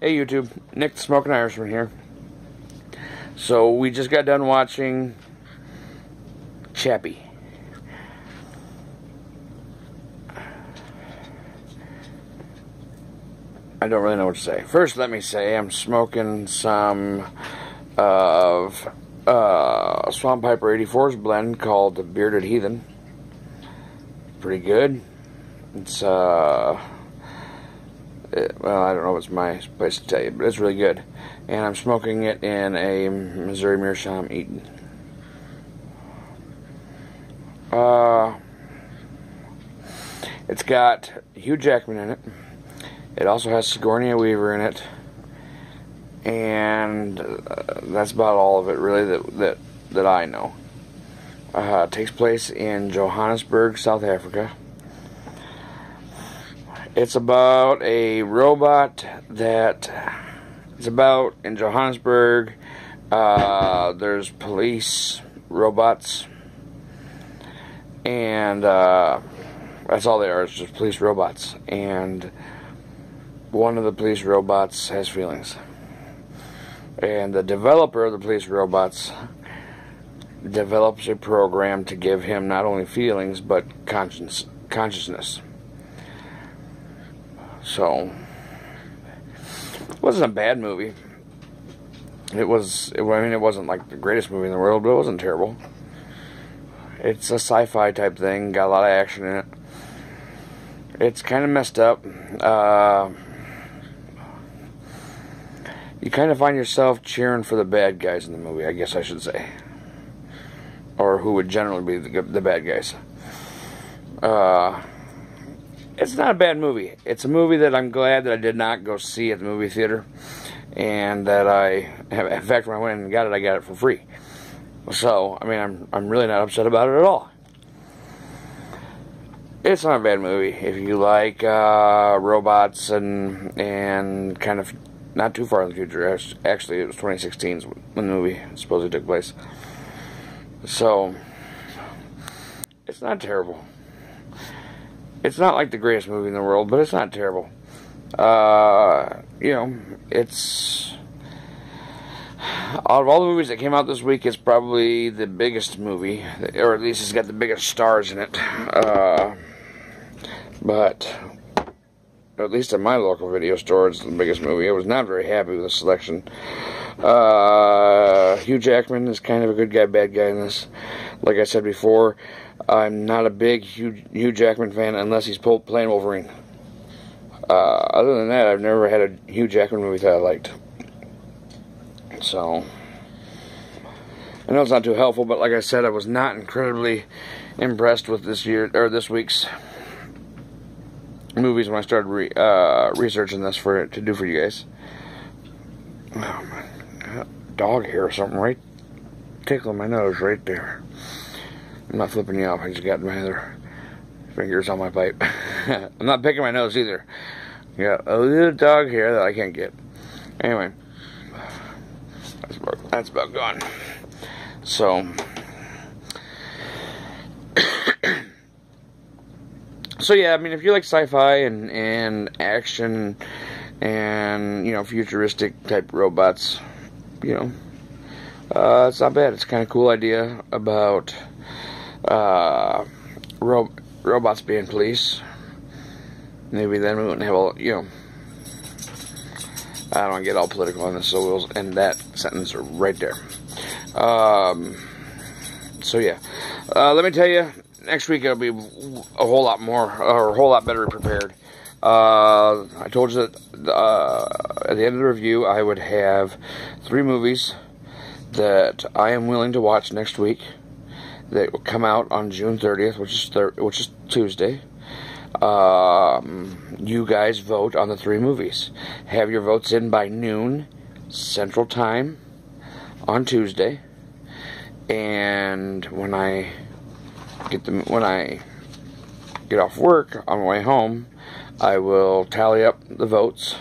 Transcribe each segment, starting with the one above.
Hey YouTube, Nick the Smoking Irishman here. So we just got done watching CHAPPiE. I don't really know what to say. First, let me say I'm smoking some of Swamp Piper 84's blend called the Bearded Heathen. Pretty good. It's well, I don't know if it's my place to tell you, but it's really good. And I'm smoking it in a Missouri Meerschaum Eaton. It's got Hugh Jackman in it. It also has Sigourney Weaver in it. And that's about all of it, really, that I know. It takes place in Johannesburg, South Africa. It's about a robot that it's about in Johannesburg. There's police robots, and that's all they are. It's just police robots, and one of the police robots has feelings, and the developer of the police robots develops a program to give him not only feelings but consciousness. So, it wasn't a bad movie. I mean, it wasn't like the greatest movie in the world, but it wasn't terrible. It's a sci-fi type thing, got a lot of action in it. It's kind of messed up. You kind of find yourself cheering for the bad guys in the movie, I guess I should say. Or who would generally be the bad guys. It's not a bad movie. It's a movie that I'm glad that I did not go see at the movie theater, and that in fact, when I went and got it, I got it for free. So, I mean, I'm really not upset about it at all. It's not a bad movie if you like robots and kind of not too far in the future. Actually, it was 2016 when the movie supposedly took place. So, it's not terrible. It's not like the greatest movie in the world, but it's not terrible. You know, it's out of all the movies that came out this week, it's probably the biggest movie, or at least it's got the biggest stars in it. But at least at my local video store, it's the biggest movie. I was not very happy with the selection. Hugh Jackman is kind of a good guy, bad guy in this. Like I said before, I'm not a big Hugh Jackman fan unless he's playing Wolverine. Other than that, I've never had a Hugh Jackman movie that I liked. So, I know it's not too helpful, but like I said, I was not incredibly impressed with this week's movies when I started researching this to do for you guys. Oh man, dog hair or something right tickling my nose right there. I'm not flipping you off. I just got my other fingers on my pipe. I'm not picking my nose either. Got a little dog hair that I can't get. Anyway, that's about gone. So, yeah. I mean, if you like sci-fi and action and futuristic type robots, it's not bad. It's kind of cool idea about robots being police. Maybe then we wouldn't have all, I don't want to get all political on this, so we'll end that sentence right there. So yeah, let me tell you, next week it'll be a whole lot more, or a whole lot better prepared. I told you that at the end of the review, I would have 3 movies that I am willing to watch next week that will come out on June 30th, which is Tuesday. You guys vote on the 3 movies. Have your votes in by noon Central Time on Tuesday, and when I get off work on my way home, I will tally up the votes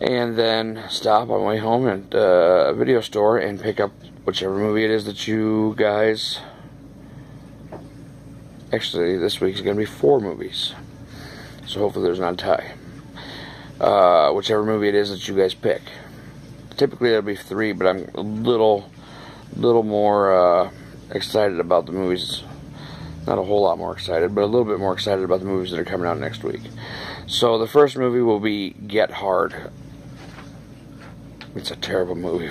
and then stop on my way home at a video store and pick up whichever movie it is that you guys. Actually, this week is going to be 4 movies, so hopefully there's not a tie. whichever movie it is that you guys pick. Typically it'll be 3, but I'm a little more excited about the movies. Not a whole lot more excited, but a little bit more excited about the movies that are coming out next week. So the first movie will be Get Hard. It's a terrible movie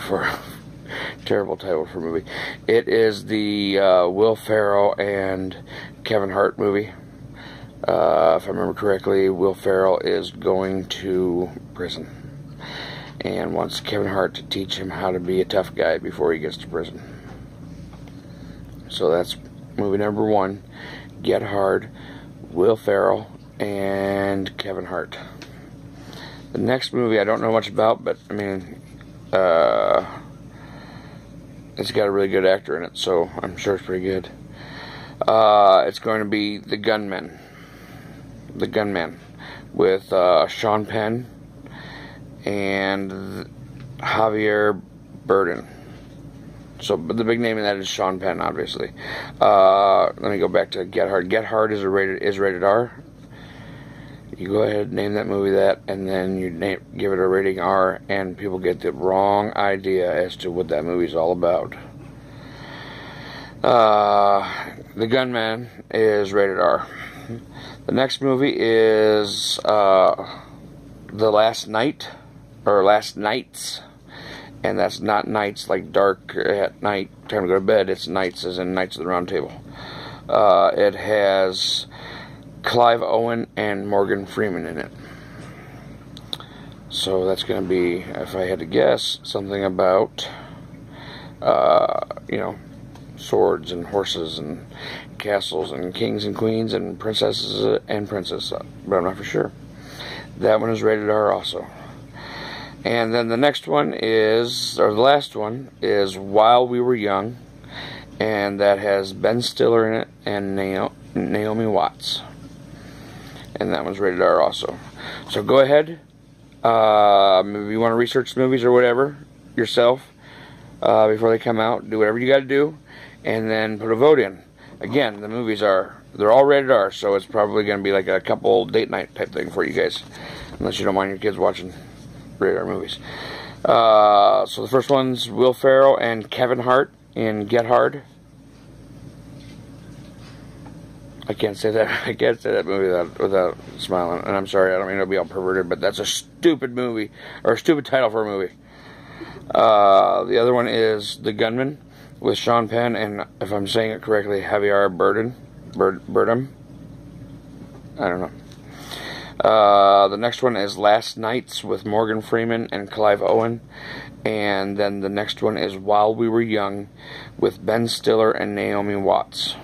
terrible title for a movie. It is the Will Ferrell and Kevin Hart movie. If I remember correctly, Will Ferrell is going to prison and wants Kevin Hart to teach him how to be a tough guy before he gets to prison. So that's movie number 1, Get Hard, Will Ferrell, and Kevin Hart. The next movie I don't know much about, but I mean, it's got a really good actor in it, so I'm sure it's pretty good. It's going to be The Gunman. The Gunman with Sean Penn and Javier Bardem. So, but the big name in that is Sean Penn, obviously. Let me go back to Get Hard. Get Hard is rated R. You go ahead and name that movie that, and then you give it a rating R, and people get the wrong idea as to what that movie's all about. The Gunman is rated R. The next movie is The Last Night, or Last Nights. And that's not nights like dark at night, time to go to bed. It's nights as in Knights of the Round Table. It has Clive Owen and Morgan Freeman in it. So that's going to be, if I had to guess, something about, you know, swords and horses and castles and kings and queens and princesses and princes. But I'm not for sure. That one is rated R also. And then the next one is, or the last one, is While We Were Young. And that has Ben Stiller in it and Naomi Watts. And that one's rated R also. So go ahead. Maybe you want to research the movies or whatever yourself before they come out. Do whatever you got to do. And then put a vote in. Again, the movies they're all rated R. So it's probably going to be like a couple date night type thing for you guys. Unless you don't mind your kids watching rated R movies. So the first one's Will Ferrell and Kevin Hart in Get Hard. I can't say that movie without smiling, and I'm sorry, I don't mean to be all perverted, but that's a stupid movie, or a stupid title for a movie. The other one is The Gunman with Sean Penn and, if I'm saying it correctly, Javier Bardem. I don't know. The next one is Last Nights with Morgan Freeman and Clive Owen. And then the next one is While We Were Young with Ben Stiller and Naomi Watts.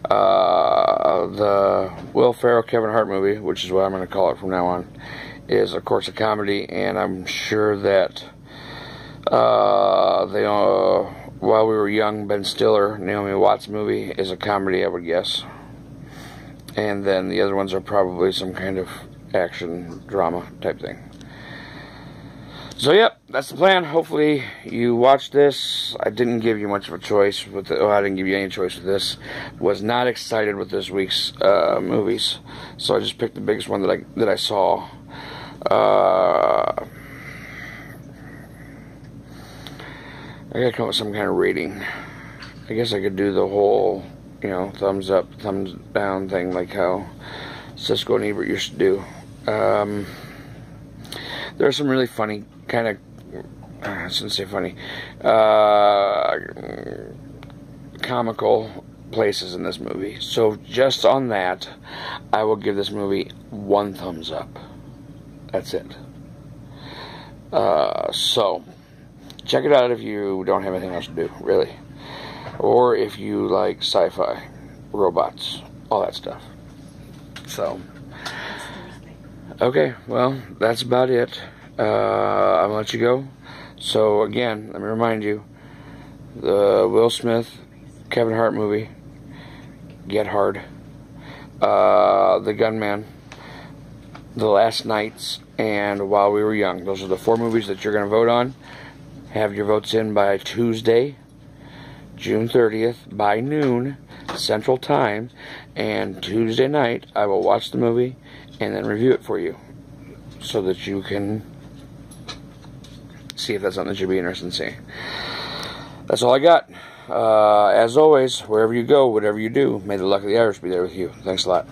The Will Ferrell Kevin Hart movie, which is what I'm going to call it from now on, is of course a comedy, and I'm sure that While We Were Young, Ben Stiller, Naomi Watts movie is a comedy, I would guess. And then the other ones are probably some kind of action drama type thing. So yep, that's the plan. Hopefully you watch this. I didn't give you much of a choice with it. I didn't give you any choice with this. Was not excited with this week's movies, so I just picked the biggest one that I saw. I gotta come up with some kind of rating. I guess I could do the whole, you know, thumbs up, thumbs down thing, like how Siskel and Ebert used to do. There are some really funny, kind of, I shouldn't say funny, comical places in this movie. So just on that, I will give this movie 1 thumbs up. That's it. So, check it out if you don't have anything else to do, really. Or if you like sci-fi, robots, all that stuff. So, okay, well, that's about it. I'm gonna let you go. So again, let me remind you, the Will Smith, Kevin Hart movie, Get Hard, The Gunman, The Last Nights, and While We Were Young. Those are the 4 movies that you're gonna vote on. Have your votes in by Tuesday, June 30th, by noon, Central Time, and Tuesday night, I will watch the movie and then review it for you. so that you can see if that's something that you'd be interested in seeing. That's all I got. As always, wherever you go, whatever you do, may the luck of the Irish be there with you. Thanks a lot.